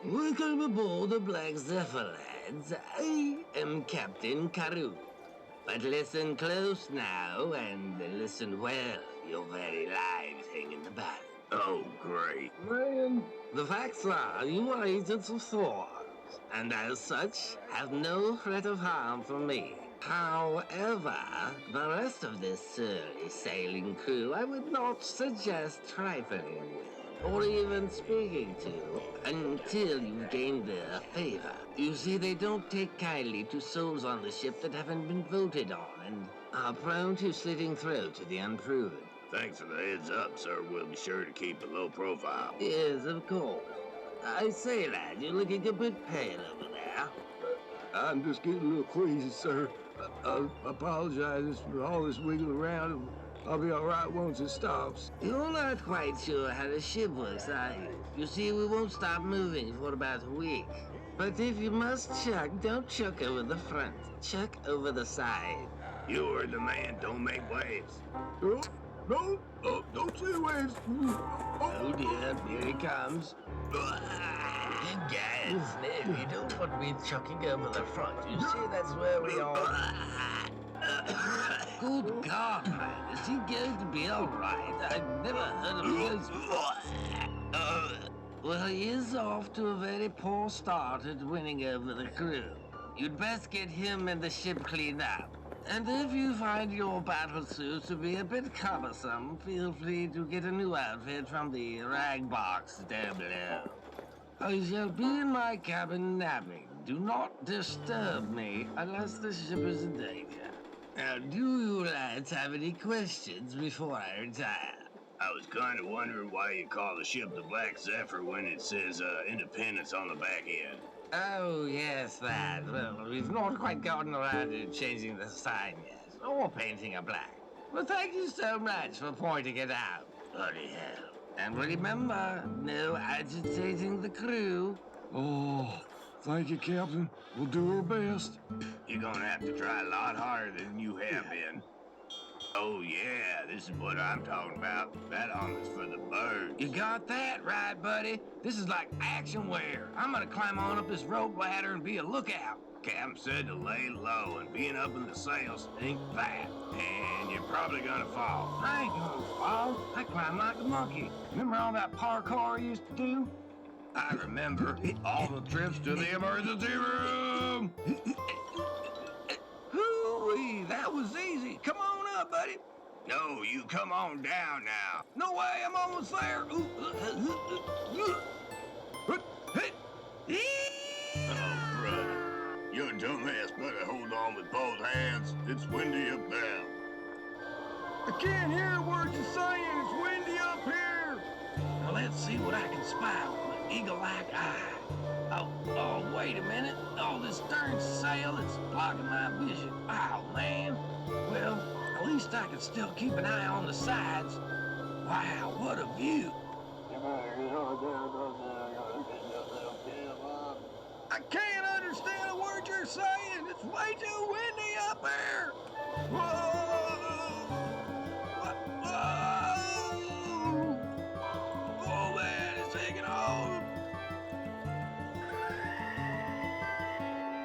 Welcome aboard the Black Zephyr, lads. I am Captain Carew. But listen close now, and listen well. Your very lives hang in the balance. Oh, great. Man, the facts are you are agents of Thor, and as such, have no threat of harm from me. However, the rest of this surly sailing crew I would not suggest trifling with, or even speaking to, until you've gained their favor. You see, they don't take kindly to souls on the ship that haven't been voted on, and are prone to slitting throat to the unproven. Thanks for the heads up, sir. We'll be sure to keep a low profile. Yes, of course. I say, lad, you're looking a bit pale over there. I'm just getting a little queasy, sir. I apologize for all this wiggling around. I'll be all right once it stops. You're not quite sure how the ship works, are you? You see, we won't stop moving for about a week. But if you must chuck, don't chuck over the front. Chuck over the side. You heard the man. Don't make waves. No, don't say waves. Oh dear, here he comes. Guys, no, you don't want me chucking over the front. You see, that's where we are. Good God, man, is he going to be all right? I've never heard of this. Well, he is off to a very poor start at winning over the crew. You'd best get him and the ship cleaned up. And if you find your battle suit to be a bit cumbersome, feel free to get a new outfit from the rag box down below. I shall be in my cabin napping. Do not disturb me unless the ship is in danger. Now, do you lads have any questions before I retire? I was kind of wondering why you call the ship the Black Zephyr when it says Independence on the back end. Oh, yes, that. Well, we've not quite gotten around to changing the sign yet, or painting it black. Well, thank you so much for pointing it out. Bloody hell. And remember, no agitating the crew. Oh, thank you, Captain. We'll do our best. You're gonna have to try a lot harder than you have been. Oh, yeah, this is what I'm talking about. That armor's for the birds. You got that right, buddy. This is like action wear. I'm gonna climb on up this rope ladder and be a lookout. Captain said to lay low, and being up in the sails ain't that. And you're probably gonna fall. I ain't gonna fall. I climb like a monkey. Remember all that parkour I used to do? I remember all the trips to the emergency room. Hoo-wee, that was easy. Come on up, buddy. No, you come on down now. No way, I'm almost there. Oh, brother. Your dumbass better hold on with both hands. It's windy up there. I can't hear a word you're saying. It's windy up here. Now let's see what I can spy with my eagle-like eye. Oh, wait a minute. Oh, this darn sail is blocking my vision. Oh, man. Well, at least I can still keep an eye on the sides. Wow, what a view. I can't understand a word you're saying. It's way too windy up there. Whoa! Whoa! Oh, man, it's taking off.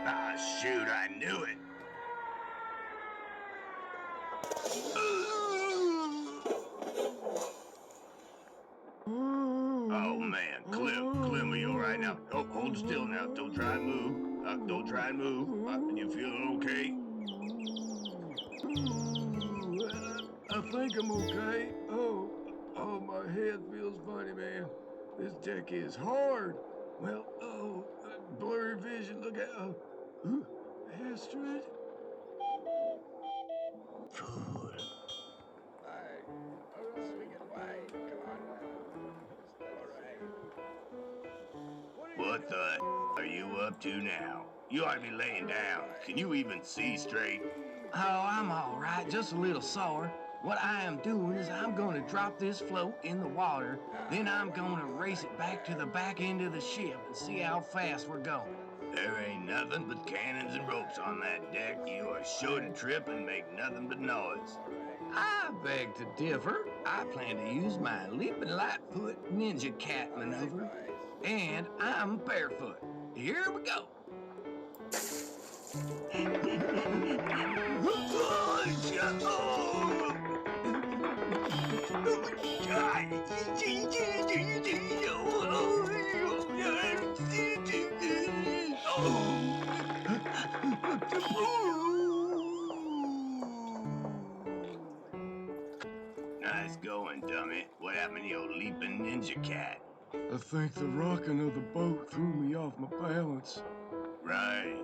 Ah, shoot, I knew it. Oh, man, Clem, are you all right now? Oh, hold still now. Don't try and move. Don't try and move. You feeling okay? I think I'm okay. Oh, my head feels funny, man. This deck is hard. Well, oh, blurry vision, look out. Astrid? Fool. What the are you up to now? You ought to be laying down. Can you even see straight? Oh, I'm all right, just a little sore. What I am doing is I'm going to drop this float in the water, then I'm going to race it back to the back end of the ship and see how fast we're going. There ain't nothing but cannons and ropes on that deck. You are sure to trip and make nothing but noise. I beg to differ. I plan to use my leaping lightfoot ninja cat maneuver, and I'm barefoot. Here we go. Nice going, dummy. What happened to your leaping ninja cat? I think the rocking of the boat threw me off my balance. Right.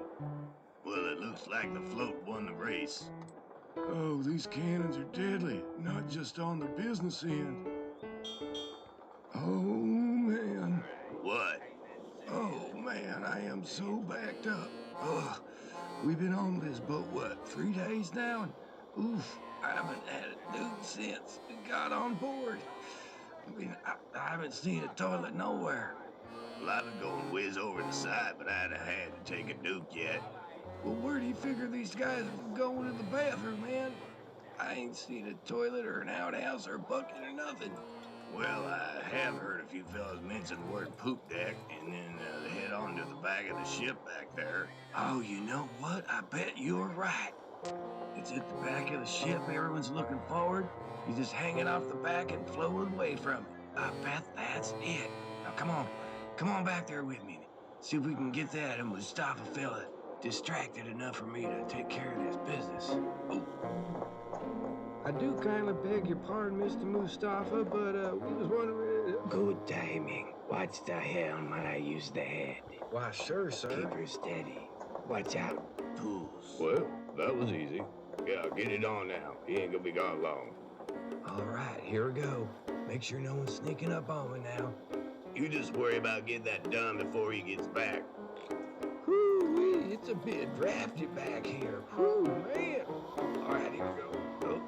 Well, it looks like the float won the race. Oh, these cannons are deadly, not just on the business end. Oh, man. What? Oh, man, I am so backed up. Ugh. We've been on this boat, what, 3 days now? And, oof, I haven't had a dude since we got on board. I mean, I haven't seen a toilet nowhere. Well, I was going whiz over the side, but I'd have had to take a duke yet. Well, where do you figure these guys are going to the bathroom, man? I ain't seen a toilet or an outhouse or a bucket or nothing. Well, I have heard a few fellas mention the word poop deck, and then they head on to the back of the ship back there. Oh, you know what? I bet you're right. It's at the back of the ship. Everyone's looking forward. You're just hanging off the back and floating away from it. I bet that's it. Now, come on back there with me. See if we can get that Mustafa fella distracted enough for me to take care of this business. Oh. I do kind of beg your pardon, Mr. Mustafa, but we was wondering... Good timing. Watch the helm when I use the head. Why, sure, sir. Keep her steady. Watch out. Fools. Well, that was easy. Yeah, get it on now. He ain't gonna be gone long. All right, here we go. Make sure no one's sneaking up on me now. You just worry about getting that done before he gets back. Whoo-wee, it's a bit drafty back here. Whoo, man. All right, here we go. Oh.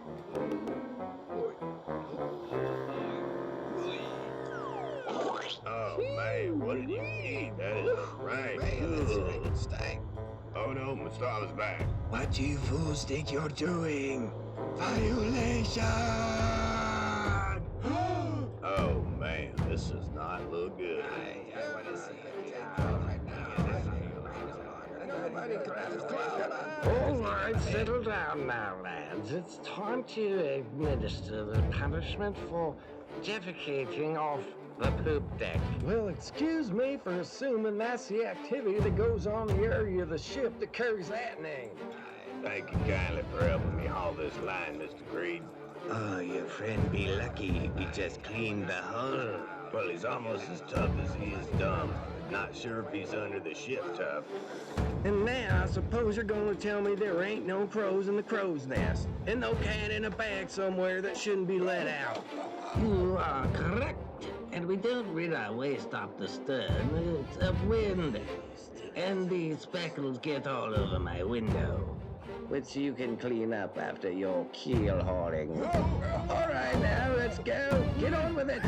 Oh, man, what did you eat? That is rank. Man, that's stank. Oh, no, Mustafa's back. What do you fools think you're doing? Violation! Oh, man, this does not look good. I want to see it right now. All right, settle down now, lads. It's time to administer the punishment for defecating off the poop deck. Well, excuse me for assuming that's the activity that goes on in the area of the ship that carries that name. Thank you kindly for helping me haul this line, Mr. Creed. Oh, your friend be lucky we just cleaned the hull. Well, he's almost as tough as he is dumb. Not sure if he's under the ship tough. And now I suppose you're going to tell me there ain't no crows in the crow's nest, and no cat in a bag somewhere that shouldn't be let out. You are correct. And we don't rid our waste off the stern. It's upwind. And the speckles get all over my window, which you can clean up after your keel hauling. All right, now let's go. Get on with it.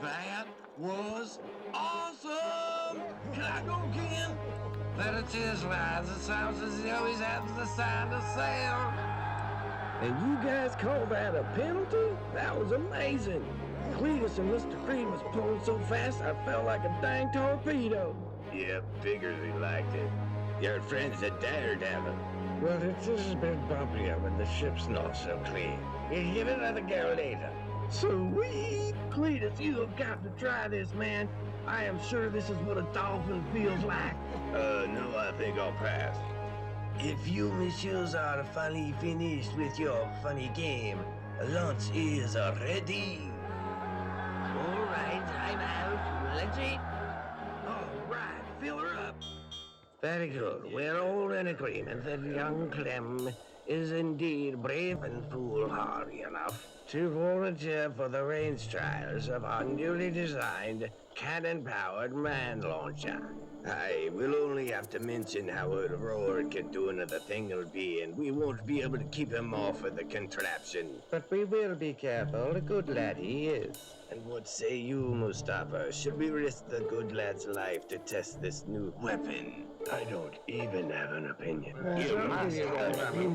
That was awesome! Can I go again? But it is, lads. It sounds as he always has the sound of sail. And you guys call that a penalty? That was amazing. Cletus and Mr. Creed was pulling so fast I felt like a dang torpedo. Yep, figures he liked it. Your friend's a daredevil. Well, it's a bit bumpier when the ship's not so clean. You give it another go later. Sweet! Cletus, you have got to try this, man. I am sure this is what a dolphin feels like. No, I think I'll pass. If you messieurs are finally finished with your funny game, lunch is ready. All right, I'm out. Let's eat. All right, fill her up. Very good. We're all in agreement that young Clem is indeed brave and foolhardy enough to volunteer for the range trials of our newly designed cannon-powered man launcher. I will only have to mention how Aurora can do another thing will be, and we won't be able to keep him off of the contraption. But we will be careful. A good lad he is. And what say you, Mustafa? Should we risk the good lad's life to test this new weapon? I don't even have an opinion.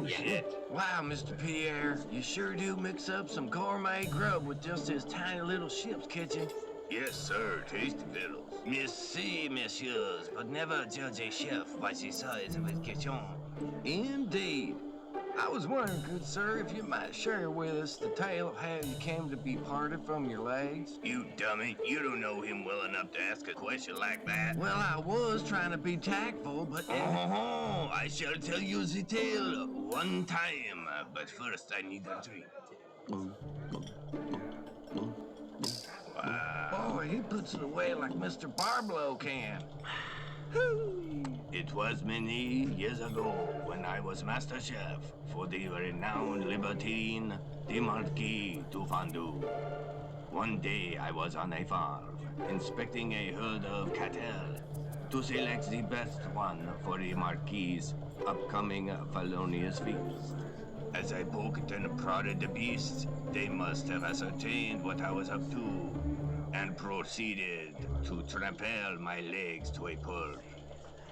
Shit. Wow, Mr. Pierre, you sure do mix up some gourmet grub with just this tiny little ship's kitchen. Yes, sir. Tasty victuals. Merci, messieurs, but never judge a chef by the size of his kitchen. Indeed. I was wondering, good sir, if you might share with us the tale of how you came to be parted from your legs. You dummy. You don't know him well enough to ask a question like that. Well, I was trying to be tactful, but... Oh, I shall tell you the tale one time. But first, I need a drink. Wow. Boy, he puts it away like Mr. Barblow can. It was many years ago when I was Master Chef for the renowned libertine, the Marquis du Fondue. One day I was on a farm, inspecting a herd of cattle to select the best one for the Marquis's upcoming felonious feast. As I poked and prodded the beasts, they must have ascertained what I was up to and proceeded to trample my legs to a pulp.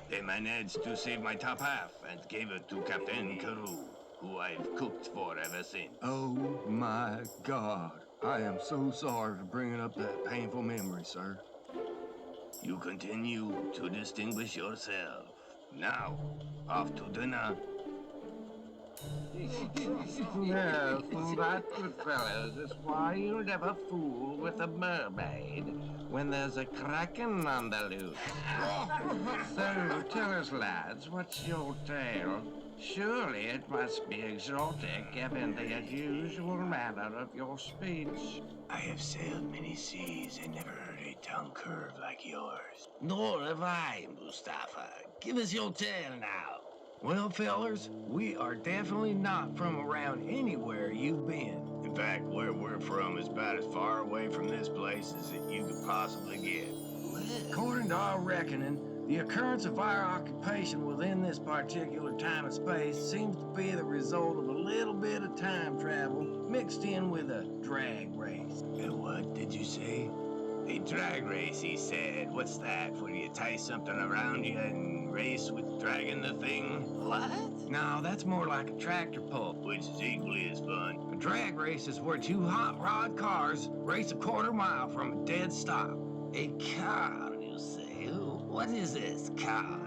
They managed to save my top half and gave it to Captain Carew, who I've cooked for ever since. Oh my God. I am so sorry for bringing up that painful memory, sir. You continue to distinguish yourself. Now, off to dinner. Yes, that, good fellows, is why you never fool with a mermaid when there's a kraken on the loose. So, tell us, lads, what's your tale? Surely it must be exotic, given the unusual manner of your speech. I have sailed many seas and never heard a tongue curve like yours. Nor have I, Mustafa. Give us your tale now. Well, fellers, we are definitely not from around anywhere you've been. In fact, where we're from is about as far away from this place as you could possibly get. According to our reckoning, the occurrence of our occupation within this particular time and space seems to be the result of a little bit of time travel mixed in with a drag race. And what did you say? A drag race, he said. What's that? Where you tie something around you and race with dragging the thing? What? No, that's more like a tractor pull. Which is equally as fun. A drag race is where two hot rod cars race a quarter mile from a dead stop. A car, you say? What is this car?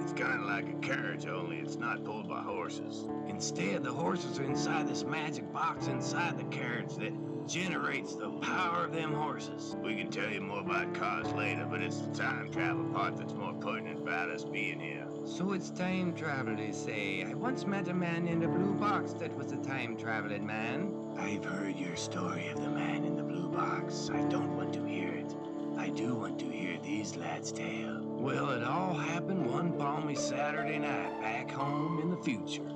It's kind of like a carriage, only it's not pulled by horses. Instead, the horses are inside this magic box inside the carriage that generates the power of them horses. We can tell you more about cars later, but it's the time travel part that's more pertinent about us being here. So it's time travel, they say. I once met a man in a blue box that was a time-traveling man. I've heard your story of the man in the blue box. I don't want to hear it. I do want to hear these lads' tale. Well, it all happened one balmy Saturday night back home in the future.